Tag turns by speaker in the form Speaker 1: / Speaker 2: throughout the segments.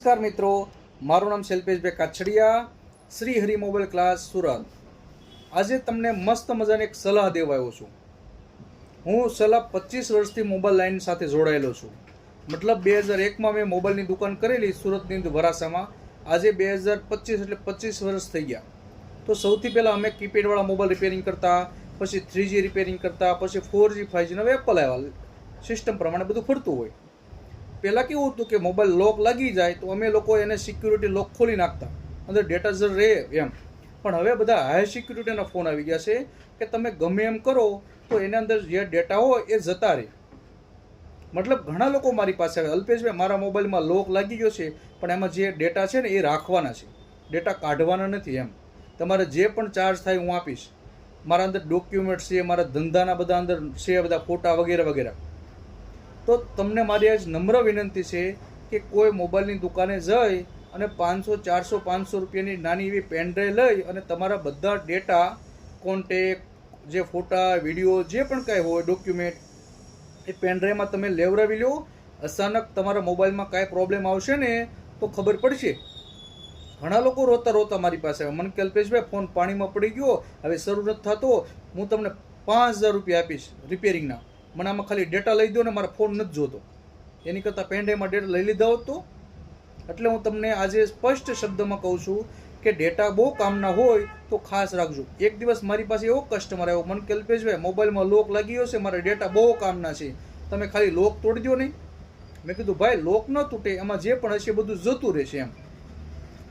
Speaker 1: નમસ્કાર મિત્રો, મારું નામ શૈલ્પેશભાઈ કાછડિયા, શ્રી હરિ મોબાઈલ ક્લાસ સુરત. આજે તમને મસ્ત મજાની એક સલાહ દેવા આવ્યો છું. હું છેલ્લા 25 વર્ષથી મોબાઈલ લાઈન સાથે જોડાયેલો છું. મતલબ 2001માં મેં મોબાઈલની દુકાન કરેલી સુરતની અંદર વરાસામાં. આજે 2025 એટલે 25 વર્ષ થઈ ગયા. તો સૌથી પહેલાં અમે કીપેડવાળા મોબાઈલ રિપેરિંગ કરતા, પછી 3G રિપેરિંગ કરતા, પછી 4G 5G હવે એપલ આવ્યા. સિસ્ટમ પ્રમાણે બધું ફરતું હોય. પહેલાં કેવું હતું કે મોબાઈલ લોક લાગી જાય તો અમે લોકો એને સિક્યુરિટી લોક ખોલી નાખતા, અંદર ડેટા જ રહે એમ. પણ હવે બધા હાઈ સિક્યુરિટીના ફોન આવી ગયા છે કે તમે ગમે એમ કરો તો એના અંદર જે ડેટા હોય એ જતા રહે. મતલબ ઘણા લોકો મારી પાસે આવે, અલ્પેશભાઈ મારા મોબાઈલમાં લોક લાગી ગયો છે પણ એમાં જે ડેટા છે ને એ રાખવાના છે, ડેટા કાઢવાના નથી એમ. તમારે જે પણ ચાર્જ થાય હું આપીશ. મારા અંદર ડોક્યુમેન્ટ છે, મારા ધંધાના બધા અંદર છે, બધા ફોટા વગેરે વગેરે. તો તમને મારી આજ નમ્ર વિનંતી છે કે કોઈ મોબાઈલની દુકાને જઈ અને 500, 400, 500 રૂપિયાની નાની એવી પેનડ્રાઈવ લઈ અને તમારા બધા ડેટા, કોન્ટેક, જે ફોટા, વિડીયો, જે પણ કાંઈ હોય ડોક્યુમેન્ટ એ પેનડ્રાઈવમાં તમે લેવડાવી લો. અચાનક તમારા મોબાઈલમાં કાંઈ પ્રોબ્લેમ આવશે ને તો ખબર પડશે. ઘણા લોકો રોતા રોતા મારી પાસે આવે, મને કે અલ્પેશભાઈ ફોન પાણીમાં પડી ગયો, હવે શરૂ નથી થતો, હું તમને 5000 રૂપિયા આપીશ રિપેરિંગના, મને આમાં ખાલી ડેટા લઈ દો ને, મારા ફોન નથી જોતો. એની કરતાં પેનડ્રાઈવમાં ડેટા લઈ લીધા હોત તો. એટલે હું તમને આજે સ્પષ્ટ શબ્દમાં કહું છું કે ડેટા બહુ કામના હોય તો ખાસ રાખજો. એક દિવસ મારી પાસે એવો કસ્ટમર આવ્યો, મને કે અલ્પેશભાઈ મોબાઈલમાં લોક લાગી ગયો છે, મારા ડેટા બહુ કામના છે, તમે ખાલી લોક તોડી દો નહીં. મેં કીધું ભાઈ લોક ન તૂટે, એમાં જે પણ હશે બધું જતું રહેશે એમ.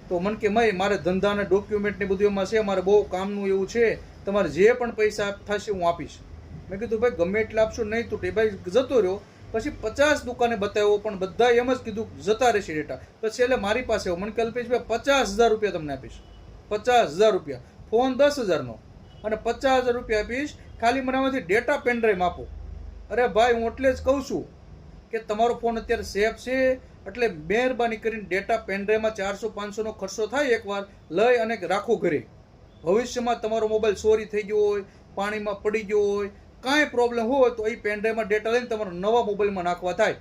Speaker 1: તો મને કે મારે ધંધાના ડોક્યુમેન્ટ ને બધું એમાં છે, મારે બહુ કામનું એવું છે, તમારે જે પણ પૈસા થશે હું આપીશ. મેં કીધું ભાઈ ગમે એટલે આપશો, નહીં તૂટે. ભાઈ જતો રહ્યો. પછી 50 દુકાને બતાવ્યો પણ બધા એમ જ કીધું જતા રહેશે ડેટા. પછી એટલે મારી પાસે મને કે અલ્પેશભાઈ 50000 રૂપિયા તમને આપીશ, 50000 રૂપિયા. ફોન 10,000નો અને 50000 રૂપિયા આપીશ, ખાલી મને આમાંથી ડેટા પેનડ્રાઈવ આપો. અરે ભાઈ હું એટલે જ કહું છું કે તમારો ફોન અત્યારે સેફ છે, એટલે મહેરબાની કરીને ડેટા પેનડ્રાઈવમાં 400-500નો ખર્ચો થાય એકવાર લઈ અને રાખો ઘરે. ભવિષ્યમાં તમારો મોબાઈલ ચોરી થઈ ગયો હોય, પાણીમાં પડી ગયો હોય, કાંઈ પ્રોબ્લેમ હોય તો એ પેનડ્રાઈવમાં ડેટા લઈને તમારા નવા મોબાઈલમાં નાખવા થાય.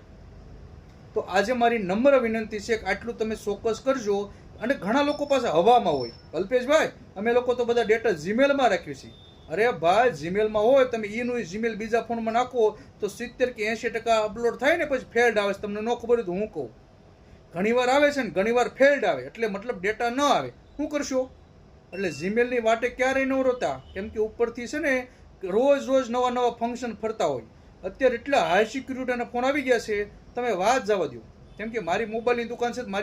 Speaker 1: તો આજે મારી નમ્ર વિનંતી છે કે આટલું તમે ચોક્કસ કરજો. અને ઘણા લોકો પાસે હવામાં હોય, અલ્પેશભાઈ અમે લોકો તો બધા ડેટા જીમેલમાં રાખ્યું છે. અરે ભાઈ જીમેલમાં હોય, તમે એનું જીમેલ બીજા ફોનમાં નાખો તો 70 કે 80% અપલોડ થાય ને પછી ફેલ્ડ આવે છે. તમને ન ખબર હોય તો હું કહું, ઘણીવાર આવે છે ને ઘણીવાર ફેલ્ડ આવે, એટલે મતલબ ડેટા ન આવે. શું કરશો? એટલે જીમેલની વાટે ક્યારેય ન રોતા, કેમ કે ઉપરથી છે ને રોજ રોજ નવા નવા ફંક્શન ફરતા હોય. અત્યારે એટલા હાઈ સિક્યુરિટીના ફોન આવી ગયા છે, તમે વાત જવા દો. કેમ કે મારી મોબાઈલની દુકાન છે, મારી